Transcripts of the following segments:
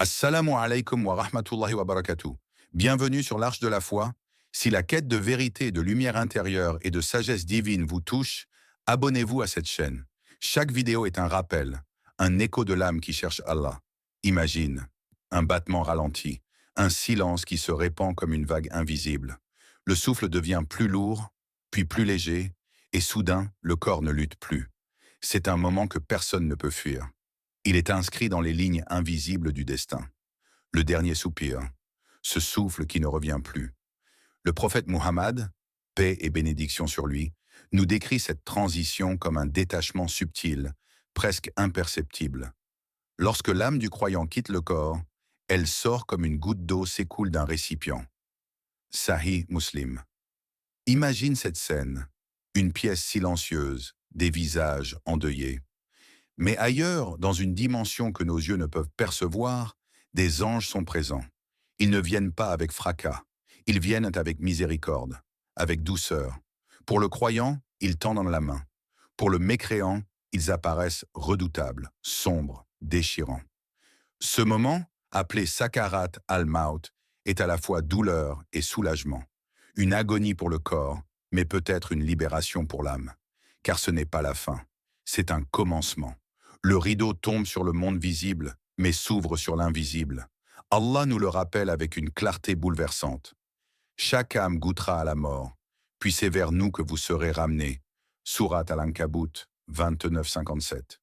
Assalamu alaikum wa rahmatullahi wa barakatuh. Bienvenue sur l'Arche de la foi. Si la quête de vérité, de lumière intérieure et de sagesse divine vous touche, abonnez-vous à cette chaîne. Chaque vidéo est un rappel, un écho de l'âme qui cherche Allah. Imagine, un battement ralenti, un silence qui se répand comme une vague invisible. Le souffle devient plus lourd, puis plus léger, et soudain, le corps ne lutte plus. C'est un moment que personne ne peut fuir. Il est inscrit dans les lignes invisibles du destin. Le dernier soupir, ce souffle qui ne revient plus. Le prophète Muhammad, paix et bénédiction sur lui, nous décrit cette transition comme un détachement subtil, presque imperceptible. Lorsque l'âme du croyant quitte le corps, elle sort comme une goutte d'eau s'écoule d'un récipient. Sahih Muslim. Imagine cette scène, une pièce silencieuse, des visages endeuillés. Mais ailleurs, dans une dimension que nos yeux ne peuvent percevoir, des anges sont présents. Ils ne viennent pas avec fracas, ils viennent avec miséricorde, avec douceur. Pour le croyant, ils tendent la main. Pour le mécréant, ils apparaissent redoutables, sombres, déchirants. Ce moment, appelé Sakarat al-Maut, est à la fois douleur et soulagement. Une agonie pour le corps, mais peut-être une libération pour l'âme. Car ce n'est pas la fin, c'est un commencement. Le rideau tombe sur le monde visible, mais s'ouvre sur l'invisible. Allah nous le rappelle avec une clarté bouleversante. Chaque âme goûtera à la mort, puis c'est vers nous que vous serez ramenés. Surat Al-Ankabut 29-57.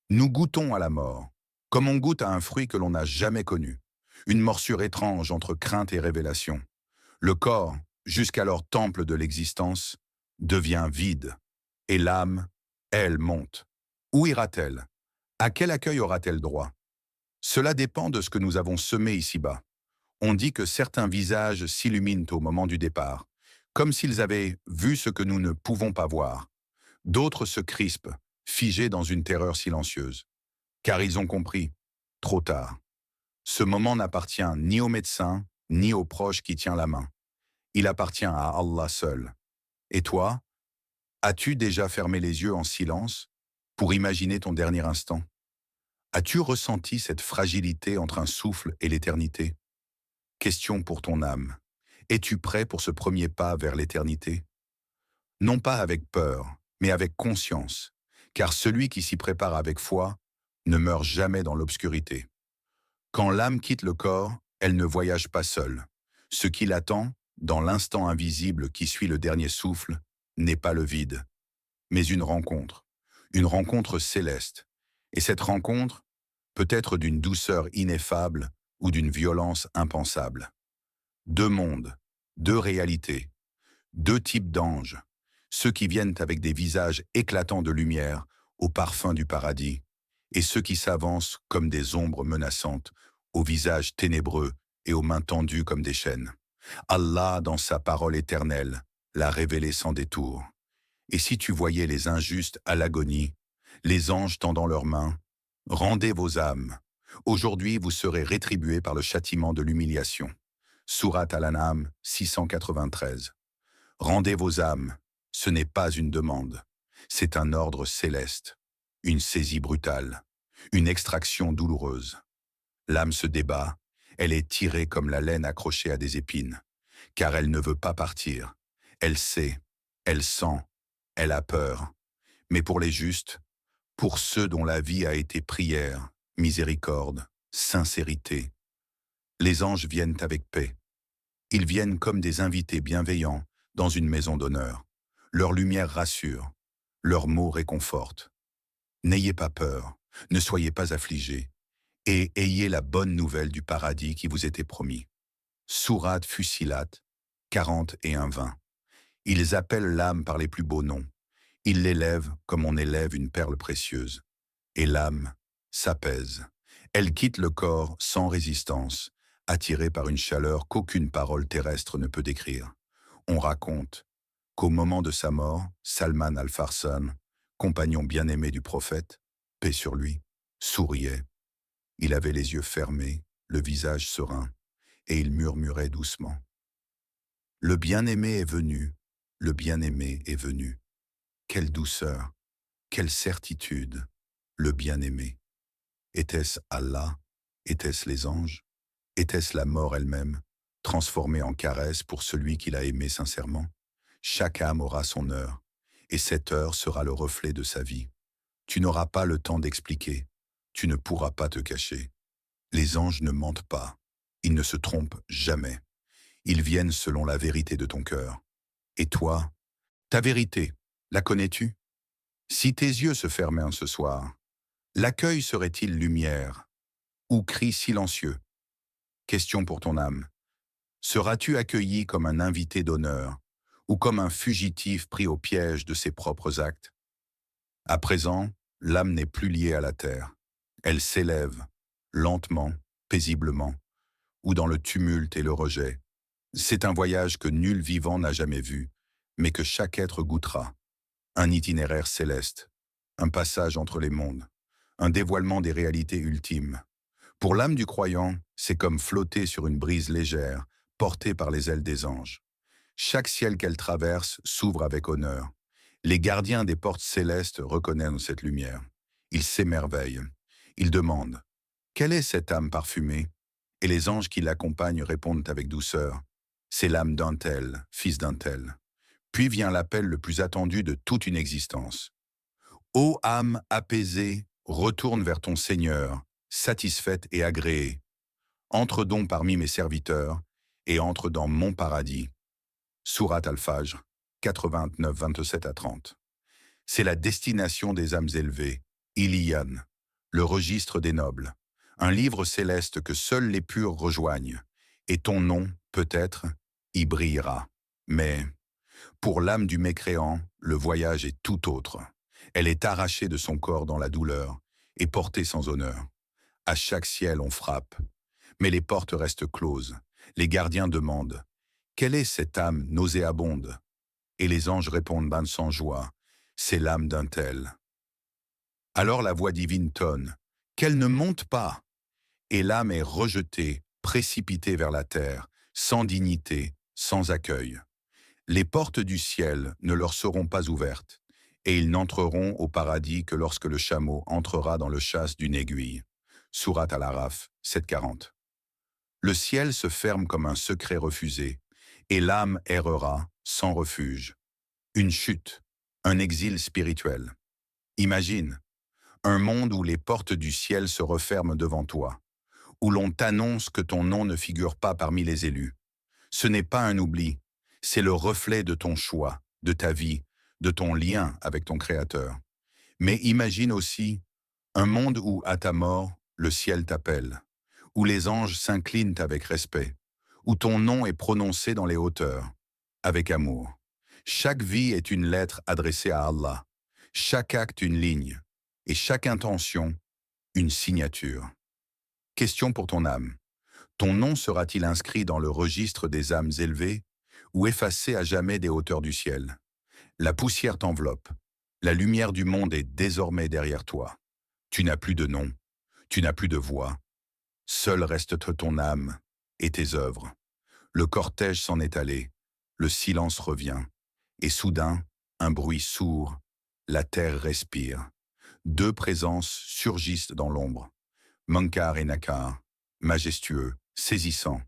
Nous goûtons à la mort, comme on goûte à un fruit que l'on n'a jamais connu. Une morsure étrange entre crainte et révélation. Le corps, jusqu'alors temple de l'existence, devient vide, et l'âme, elle, monte. Où ira-t-elle? À quel accueil aura-t-elle droit? Cela dépend de ce que nous avons semé ici-bas. On dit que certains visages s'illuminent au moment du départ, comme s'ils avaient vu ce que nous ne pouvons pas voir. D'autres se crispent, figés dans une terreur silencieuse. Car ils ont compris, trop tard. Ce moment n'appartient ni au médecin, ni au proche qui tient la main. Il appartient à Allah seul. Et toi, as-tu déjà fermé les yeux en silence pour imaginer ton dernier instant? As-tu ressenti cette fragilité entre un souffle et l'éternité? Question pour ton âme. Es-tu prêt pour ce premier pas vers l'éternité? Non pas avec peur, mais avec conscience, car celui qui s'y prépare avec foi ne meurt jamais dans l'obscurité. Quand l'âme quitte le corps, elle ne voyage pas seule. Ce qui l'attend, dans l'instant invisible qui suit le dernier souffle, n'est pas le vide, mais une rencontre céleste. Et cette rencontre peut être d'une douceur ineffable ou d'une violence impensable. Deux mondes, deux réalités, deux types d'anges, ceux qui viennent avec des visages éclatants de lumière au parfum du paradis, et ceux qui s'avancent comme des ombres menaçantes, aux visages ténébreux et aux mains tendues comme des chaînes. Allah, dans sa parole éternelle, l'a révélé sans détour. Et si tu voyais les injustes à l'agonie, les anges tendant leurs mains, rendez vos âmes. Aujourd'hui, vous serez rétribués par le châtiment de l'humiliation. Surat Al-An'am 693. Rendez vos âmes, ce n'est pas une demande, c'est un ordre céleste, une saisie brutale, une extraction douloureuse. L'âme se débat, elle est tirée comme la laine accrochée à des épines, car elle ne veut pas partir. Elle sait, elle sent, elle a peur. Mais pour les justes, pour ceux dont la vie a été prière, miséricorde, sincérité, les anges viennent avec paix. Ils viennent comme des invités bienveillants dans une maison d'honneur. Leur lumière rassure, leurs mots réconfortent. N'ayez pas peur, ne soyez pas affligés, et ayez la bonne nouvelle du paradis qui vous était promis. Surat Fussilat 41-20. Ils appellent l'âme par les plus beaux noms. Ils l'élèvent comme on élève une perle précieuse. Et l'âme s'apaise. Elle quitte le corps sans résistance, attirée par une chaleur qu'aucune parole terrestre ne peut décrire. On raconte qu'au moment de sa mort, Salman al-Farsan, compagnon bien-aimé du prophète, paix sur lui, souriait. Il avait les yeux fermés, le visage serein, et il murmurait doucement. Le bien-aimé est venu, le bien-aimé est venu. Quelle douceur, quelle certitude, le bien-aimé. Était-ce Allah? Était-ce les anges? Était-ce la mort elle-même, transformée en caresse pour celui qui l'a aimé sincèrement? Chaque âme aura son heure, et cette heure sera le reflet de sa vie. Tu n'auras pas le temps d'expliquer, tu ne pourras pas te cacher. Les anges ne mentent pas, ils ne se trompent jamais. Ils viennent selon la vérité de ton cœur. Et toi, ta vérité, la connais-tu? Si tes yeux se fermaient en ce soir, l'accueil serait-il lumière ou cri silencieux? Question pour ton âme. Seras-tu accueilli comme un invité d'honneur ou comme un fugitif pris au piège de ses propres actes? À présent, l'âme n'est plus liée à la terre. Elle s'élève, lentement, paisiblement, ou dans le tumulte et le rejet. C'est un voyage que nul vivant n'a jamais vu, mais que chaque être goûtera. Un itinéraire céleste, un passage entre les mondes, un dévoilement des réalités ultimes. Pour l'âme du croyant, c'est comme flotter sur une brise légère, portée par les ailes des anges. Chaque ciel qu'elle traverse s'ouvre avec honneur. Les gardiens des portes célestes reconnaissent cette lumière. Ils s'émerveillent. Ils demandent « Quelle est cette âme parfumée ?» Et les anges qui l'accompagnent répondent avec douceur « C'est l'âme d'un tel, fils d'un tel. » Puis vient l'appel le plus attendu de toute une existence. « Ô âme apaisée, retourne vers ton Seigneur, satisfaite et agréée. Entre donc parmi mes serviteurs et entre dans mon paradis. » Sourate Al-Fajr, 89, 27 à 30. C'est la destination des âmes élevées, Iliyan, le registre des nobles, un livre céleste que seuls les purs rejoignent, et ton nom, peut-être, y brillera. Mais, pour l'âme du mécréant, le voyage est tout autre. Elle est arrachée de son corps dans la douleur et portée sans honneur. À chaque ciel on frappe, mais les portes restent closes. Les gardiens demandent « Quelle est cette âme nauséabonde ?» Et les anges répondent d'un sans joie « C'est l'âme d'un tel. » Alors la voix divine tonne « Qu'elle ne monte pas !» Et l'âme est rejetée, précipitée vers la terre, sans dignité, sans accueil. Les portes du ciel ne leur seront pas ouvertes, et ils n'entreront au paradis que lorsque le chameau entrera dans le châsse d'une aiguille. Sourate Al-Araf, 7,40. Le ciel se ferme comme un secret refusé, et l'âme errera, sans refuge. Une chute, un exil spirituel. Imagine, un monde où les portes du ciel se referment devant toi, où l'on t'annonce que ton nom ne figure pas parmi les élus. Ce n'est pas un oubli, c'est le reflet de ton choix, de ta vie, de ton lien avec ton Créateur. Mais imagine aussi un monde où, à ta mort, le ciel t'appelle, où les anges s'inclinent avec respect, où ton nom est prononcé dans les hauteurs, avec amour. Chaque vie est une lettre adressée à Allah, chaque acte une ligne, et chaque intention une signature. Question pour ton âme. Ton nom sera-t-il inscrit dans le registre des âmes élevées ou effacé à jamais des hauteurs du ciel? La poussière t'enveloppe. La lumière du monde est désormais derrière toi. Tu n'as plus de nom, tu n'as plus de voix. Seul reste ton âme et tes œuvres. Le cortège s'en est allé, le silence revient, et soudain, un bruit sourd, la terre respire. Deux présences surgissent dans l'ombre, Munkar et Nakar, majestueux, saisissants.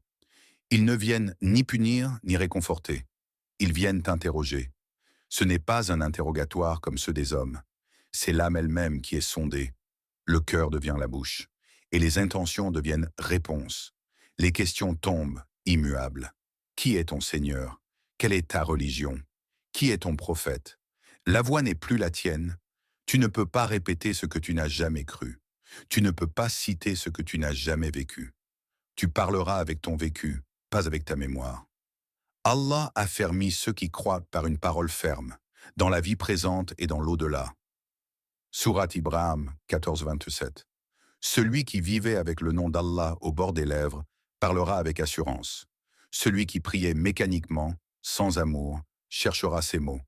Ils ne viennent ni punir ni réconforter, ils viennent t'interroger. Ce n'est pas un interrogatoire comme ceux des hommes, c'est l'âme elle-même qui est sondée. Le cœur devient la bouche, et les intentions deviennent réponses. Les questions tombent, immuables. Qui est ton Seigneur? Quelle est ta religion? Qui est ton prophète? La voix n'est plus la tienne. Tu ne peux pas répéter ce que tu n'as jamais cru. Tu ne peux pas citer ce que tu n'as jamais vécu. Tu parleras avec ton vécu, pas avec ta mémoire. Allah affermit ceux qui croient par une parole ferme, dans la vie présente et dans l'au-delà. Sourate Ibrahim 14-27. Celui qui vivait avec le nom d'Allah au bord des lèvres parlera avec assurance. Celui qui priait mécaniquement, sans amour, cherchera ses mots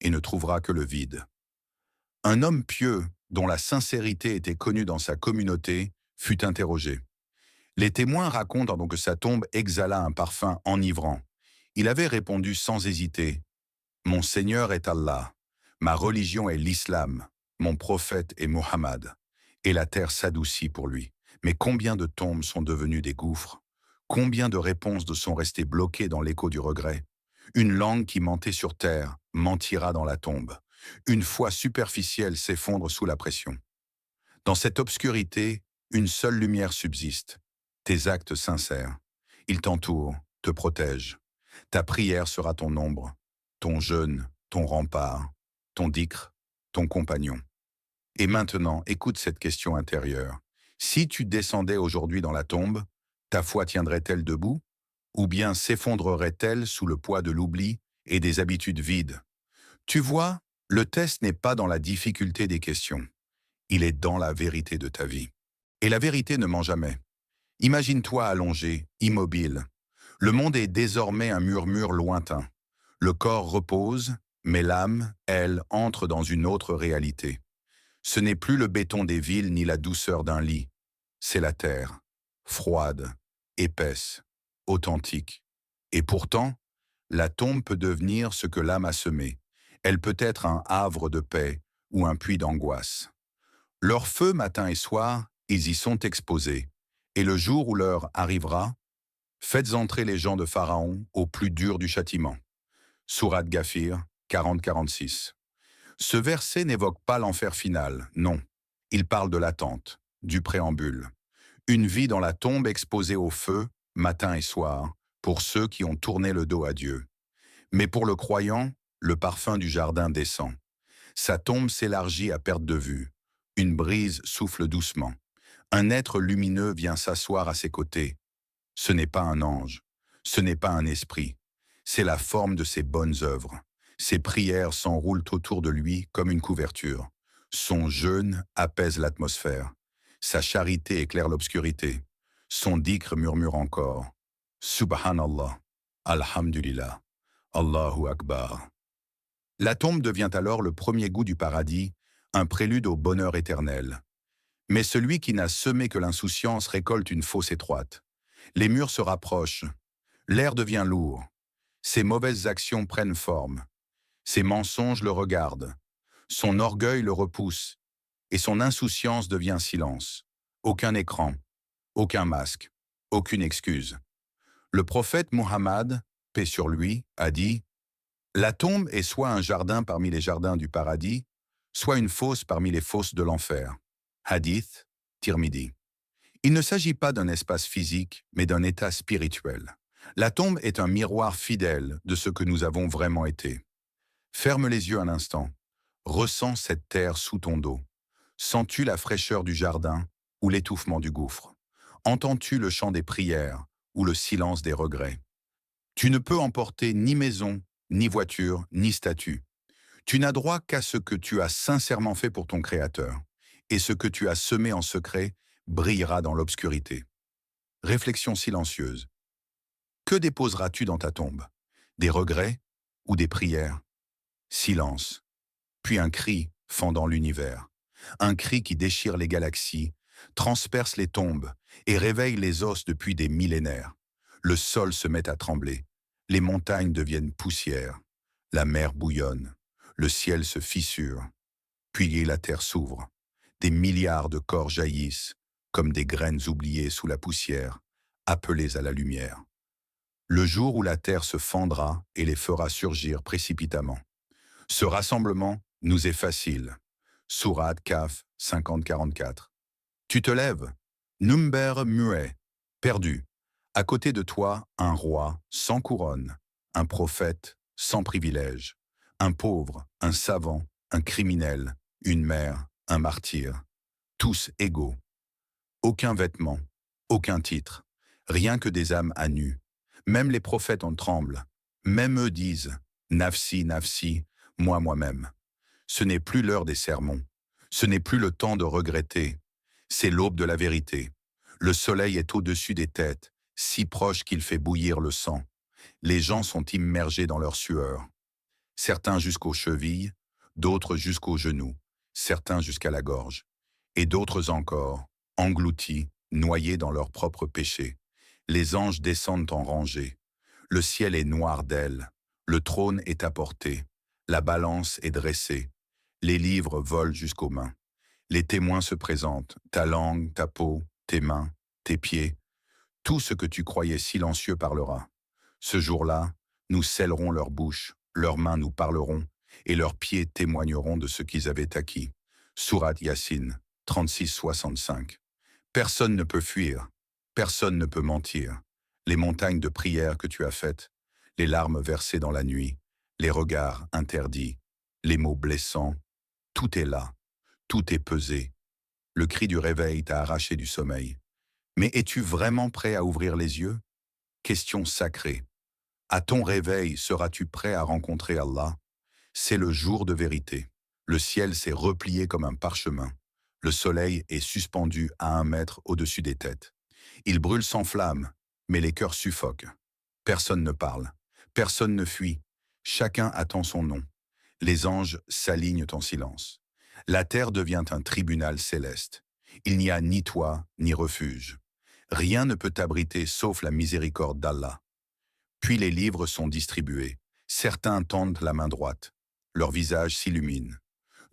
et ne trouvera que le vide. Un homme pieux, dont la sincérité était connue dans sa communauté, fut interrogé. Les témoins racontent donc que sa tombe exhala un parfum enivrant. Il avait répondu sans hésiter « Mon Seigneur est Allah, ma religion est l'islam, mon prophète est Mohammed. » Et la terre s'adoucit pour lui. Mais combien de tombes sont devenues des gouffres? Combien de réponses sont restées bloquées dans l'écho du regret? Une langue qui mentait sur terre mentira dans la tombe. Une foi superficielle s'effondre sous la pression. Dans cette obscurité, une seule lumière subsiste. Tes actes sincères. Ils t'entourent, te protègent. Ta prière sera ton ombre, ton jeûne, ton rempart, ton dicre, ton compagnon. Et maintenant, écoute cette question intérieure. Si tu descendais aujourd'hui dans la tombe, ta foi tiendrait-elle debout? Ou bien s'effondrerait-elle sous le poids de l'oubli et des habitudes vides? Tu vois, le test n'est pas dans la difficulté des questions. Il est dans la vérité de ta vie. Et la vérité ne ment jamais. Imagine-toi allongé, immobile. Le monde est désormais un murmure lointain. Le corps repose, mais l'âme, elle, entre dans une autre réalité. Ce n'est plus le béton des villes ni la douceur d'un lit. C'est la terre, froide, épaisse, authentique. Et pourtant, la tombe peut devenir ce que l'âme a semé. Elle peut être un havre de paix ou un puits d'angoisse. Leur feu matin et soir, ils y sont exposés. Et le jour où l'heure arrivera, faites entrer les gens de Pharaon au plus dur du châtiment. Sourate Ghafir 40-46. Ce verset n'évoque pas l'enfer final, non. Il parle de l'attente, du préambule. Une vie dans la tombe exposée au feu, matin et soir, pour ceux qui ont tourné le dos à Dieu. Mais pour le croyant, le parfum du jardin descend. Sa tombe s'élargit à perte de vue. Une brise souffle doucement. Un être lumineux vient s'asseoir à ses côtés. Ce n'est pas un ange, ce n'est pas un esprit. C'est la forme de ses bonnes œuvres. Ses prières s'enroulent autour de lui comme une couverture. Son jeûne apaise l'atmosphère. Sa charité éclaire l'obscurité. Son dhikr murmure encore. Subhanallah, Alhamdulillah, Allahu Akbar. La tombe devient alors le premier goût du paradis, un prélude au bonheur éternel. Mais celui qui n'a semé que l'insouciance récolte une fosse étroite. Les murs se rapprochent, l'air devient lourd, ses mauvaises actions prennent forme, ses mensonges le regardent, son orgueil le repousse, et son insouciance devient silence. Aucun écran, aucun masque, aucune excuse. Le prophète Muhammad, paix sur lui, a dit « La tombe est soit un jardin parmi les jardins du paradis, soit une fosse parmi les fosses de l'enfer. » Hadith, Tirmidhi. Il ne s'agit pas d'un espace physique, mais d'un état spirituel. La tombe est un miroir fidèle de ce que nous avons vraiment été. Ferme les yeux un instant. Ressens cette terre sous ton dos. Sens-tu la fraîcheur du jardin ou l'étouffement du gouffre? Entends-tu le chant des prières ou le silence des regrets? Tu ne peux emporter ni maison, ni voiture, ni statut. Tu n'as droit qu'à ce que tu as sincèrement fait pour ton Créateur. Et ce que tu as semé en secret brillera dans l'obscurité. Réflexion silencieuse. Que déposeras-tu dans ta tombe? Des regrets ou des prières? Silence. Puis un cri fendant l'univers. Un cri qui déchire les galaxies, transperce les tombes et réveille les os depuis des millénaires. Le sol se met à trembler. Les montagnes deviennent poussière. La mer bouillonne. Le ciel se fissure. Puis la terre s'ouvre. Des milliards de corps jaillissent, comme des graines oubliées sous la poussière, appelées à la lumière. Le jour où la terre se fendra et les fera surgir précipitamment. Ce rassemblement nous est facile. Sourate Kaf 50-44. Tu te lèves, Number muet, perdu. À côté de toi, un roi sans couronne, un prophète sans privilège, un pauvre, un savant, un criminel, une mère, un martyr, tous égaux. Aucun vêtement, aucun titre, rien que des âmes à nu. Même les prophètes en tremblent, même eux disent « Nafsi, nafsi, moi-même ». Ce n'est plus l'heure des sermons, ce n'est plus le temps de regretter, c'est l'aube de la vérité. Le soleil est au-dessus des têtes, si proche qu'il fait bouillir le sang. Les gens sont immergés dans leur sueur. Certains jusqu'aux chevilles, d'autres jusqu'aux genoux, certains jusqu'à la gorge, et d'autres encore, engloutis, noyés dans leurs propres péchés. Les anges descendent en rangée. Le ciel est noir d'ailes, le trône est à portée, la balance est dressée, les livres volent jusqu'aux mains. Les témoins se présentent, ta langue, ta peau, tes mains, tes pieds, tout ce que tu croyais silencieux parlera. Ce jour-là, nous scellerons leur bouche, leurs mains nous parleront, et leurs pieds témoigneront de ce qu'ils avaient acquis. Sourate Yassine, 36-65. Personne ne peut fuir, personne ne peut mentir. Les montagnes de prières que tu as faites, les larmes versées dans la nuit, les regards interdits, les mots blessants, tout est là, tout est pesé. Le cri du réveil t'a arraché du sommeil. Mais es-tu vraiment prêt à ouvrir les yeux? Question sacrée. À ton réveil, seras-tu prêt à rencontrer Allah? C'est le jour de vérité. Le ciel s'est replié comme un parchemin. Le soleil est suspendu à 1 mètre au-dessus des têtes. Il brûle sans flamme, mais les cœurs suffoquent. Personne ne parle, personne ne fuit. Chacun attend son nom. Les anges s'alignent en silence. La terre devient un tribunal céleste. Il n'y a ni toit, ni refuge. Rien ne peut t'abriter sauf la miséricorde d'Allah. Puis les livres sont distribués. Certains tendent la main droite. Leur visage s'illumine.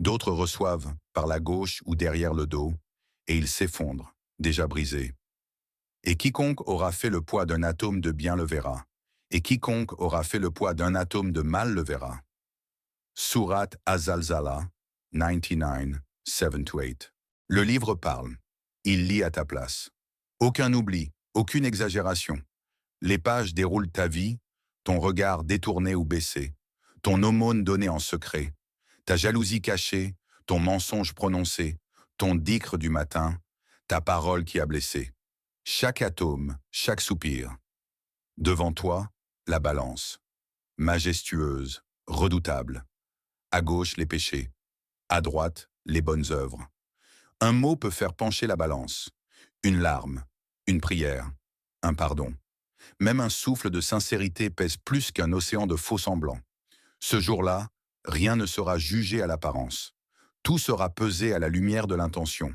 D'autres reçoivent par la gauche ou derrière le dos, et ils s'effondrent, déjà brisés. Et quiconque aura fait le poids d'un atome de bien le verra. Et quiconque aura fait le poids d'un atome de mal le verra. Sourate Az-Zalzala, 99, 7-8. Le livre parle. Il lit à ta place. Aucun oubli, aucune exagération. Les pages déroulent ta vie, ton regard détourné ou baissé, ton aumône donnée en secret, ta jalousie cachée, ton mensonge prononcé, ton dicre du matin, ta parole qui a blessé. Chaque atome, chaque soupir. Devant toi, la balance. Majestueuse, redoutable. À gauche, les péchés. À droite, les bonnes œuvres. Un mot peut faire pencher la balance. Une larme, une prière, un pardon. Même un souffle de sincérité pèse plus qu'un océan de faux-semblants. Ce jour-là, rien ne sera jugé à l'apparence. Tout sera pesé à la lumière de l'intention.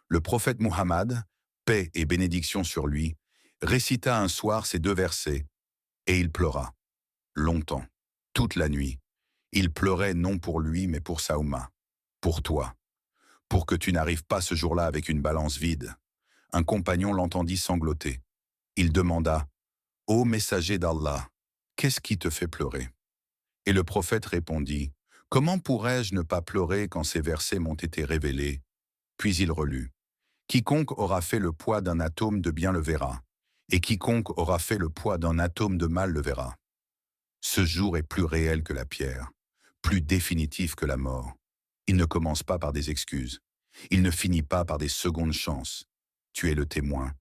Le prophète Muhammad, paix et bénédiction sur lui, récita un soir ces 2 versets, et il pleura. Longtemps, toute la nuit. Il pleurait non pour lui, mais pour sa Oumma, pour toi, pour que tu n'arrives pas ce jour-là avec une balance vide. Un compagnon l'entendit sangloter. Il demanda, « Ô messager d'Allah, qu'est-ce qui te fait pleurer ?» Et le prophète répondit, « Comment pourrais-je ne pas pleurer quand ces versets m'ont été révélés ?» Puis il relut, « Quiconque aura fait le poids d'un atome de bien le verra, et quiconque aura fait le poids d'un atome de mal le verra. » Ce jour est plus réel que la pierre, plus définitif que la mort. Il ne commence pas par des excuses. Il ne finit pas par des secondes chances. Tu es le témoin,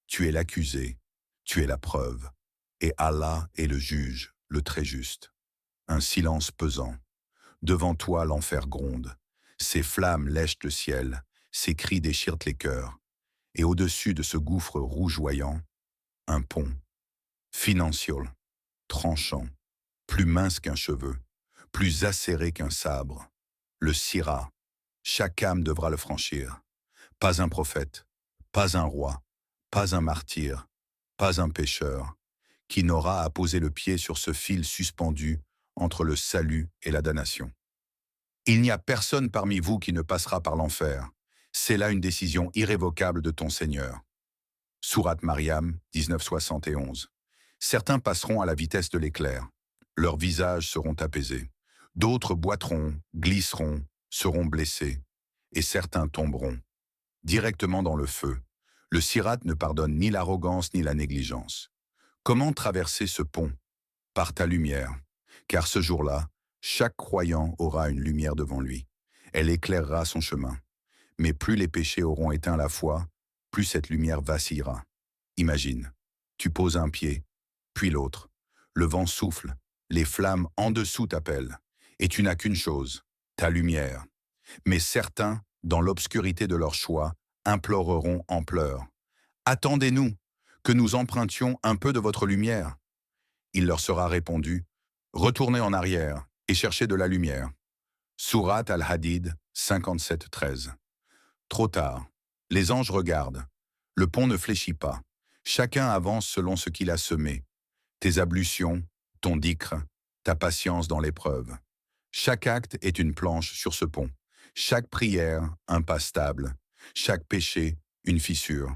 tu es l'accusé, tu es la preuve. Et Allah est le juge, le très juste. Un silence pesant. Devant toi, l'enfer gronde. Ses flammes lèchent le ciel, ses cris déchirent les cœurs. Et au-dessus de ce gouffre rougeoyant, un pont, financial, tranchant, plus mince qu'un cheveu, plus acéré qu'un sabre. Le Sira, chaque âme devra le franchir. Pas un prophète, pas un roi, pas un martyr, pas un pécheur, qui n'aura à poser le pied sur ce fil suspendu entre le salut et la damnation. Il n'y a personne parmi vous qui ne passera par l'enfer. C'est là une décision irrévocable de ton Seigneur. Sourate Mariam, 19-71. Certains passeront à la vitesse de l'éclair. Leurs visages seront apaisés. D'autres boiteront, glisseront, seront blessés. Et certains tomberont. Directement dans le feu. Le Sirat ne pardonne ni l'arrogance ni la négligence. Comment traverser ce pont? Par ta lumière. Car ce jour-là, chaque croyant aura une lumière devant lui. Elle éclairera son chemin. Mais plus les péchés auront éteint la foi, plus cette lumière vacillera. Imagine, tu poses un pied, puis l'autre. Le vent souffle, les flammes en dessous t'appellent. Et tu n'as qu'une chose, ta lumière. Mais certains, dans l'obscurité de leur choix, imploreront en pleurs. « Attendez-nous, que nous empruntions un peu de votre lumière. » Il leur sera répondu, « Retournez en arrière et cherchez de la lumière. » Sourate Al-Hadid, 57-13. Trop tard. Les anges regardent. Le pont ne fléchit pas. Chacun avance selon ce qu'il a semé. Tes ablutions, ton dhikr, ta patience dans l'épreuve. Chaque acte est une planche sur ce pont. Chaque prière, un pas stable. Chaque péché, une fissure.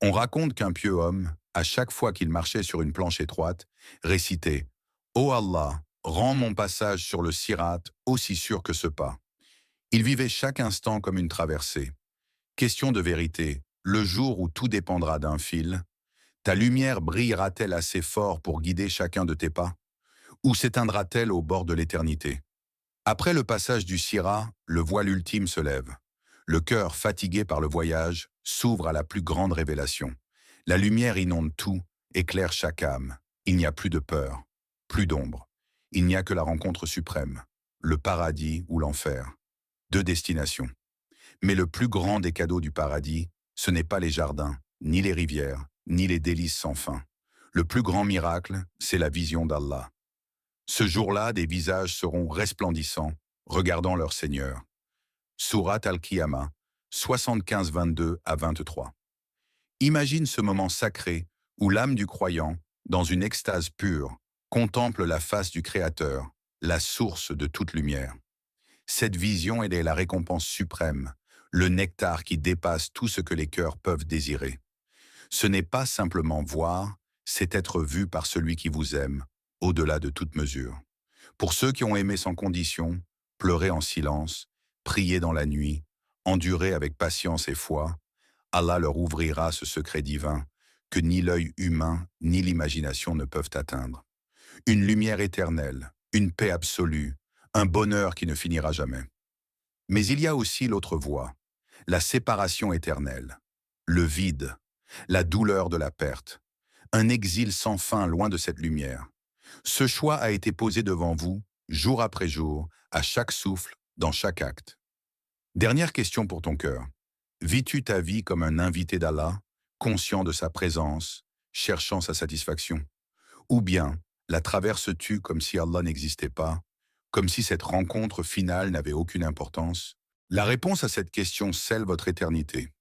On raconte qu'un pieux homme, à chaque fois qu'il marchait sur une planche étroite, récitait « Ô Allah, rends mon passage sur le sirat aussi sûr que ce pas ». Il vivait chaque instant comme une traversée. Question de vérité, le jour où tout dépendra d'un fil, ta lumière brillera-t-elle assez fort pour guider chacun de tes pas? Ou s'éteindra-t-elle au bord de l'éternité? Après le passage du sirat, le voile ultime se lève. Le cœur, fatigué par le voyage, s'ouvre à la plus grande révélation. La lumière inonde tout, éclaire chaque âme. Il n'y a plus de peur, plus d'ombre. Il n'y a que la rencontre suprême, le paradis ou l'enfer. Deux destinations. Mais le plus grand des cadeaux du paradis, ce n'est pas les jardins, ni les rivières, ni les délices sans fin. Le plus grand miracle, c'est la vision d'Allah. Ce jour-là, des visages seront resplendissants, regardant leur Seigneur. Surat Al-Qiyamah, 75-22 à 23. Imagine ce moment sacré où l'âme du croyant, dans une extase pure, contemple la face du Créateur, la source de toute lumière. Cette vision elle est la récompense suprême, le nectar qui dépasse tout ce que les cœurs peuvent désirer. Ce n'est pas simplement voir, c'est être vu par celui qui vous aime, au-delà de toute mesure. Pour ceux qui ont aimé sans condition, pleuré en silence, prié dans la nuit, enduré avec patience et foi, Allah leur ouvrira ce secret divin que ni l'œil humain ni l'imagination ne peuvent atteindre. Une lumière éternelle, une paix absolue, un bonheur qui ne finira jamais. Mais il y a aussi l'autre voie, la séparation éternelle, le vide, la douleur de la perte, un exil sans fin loin de cette lumière. Ce choix a été posé devant vous, jour après jour, à chaque souffle, dans chaque acte. Dernière question pour ton cœur. Vis-tu ta vie comme un invité d'Allah, conscient de sa présence, cherchant sa satisfaction? Ou bien la traverses-tu comme si Allah n'existait pas, comme si cette rencontre finale n'avait aucune importance? La réponse à cette question scelle votre éternité.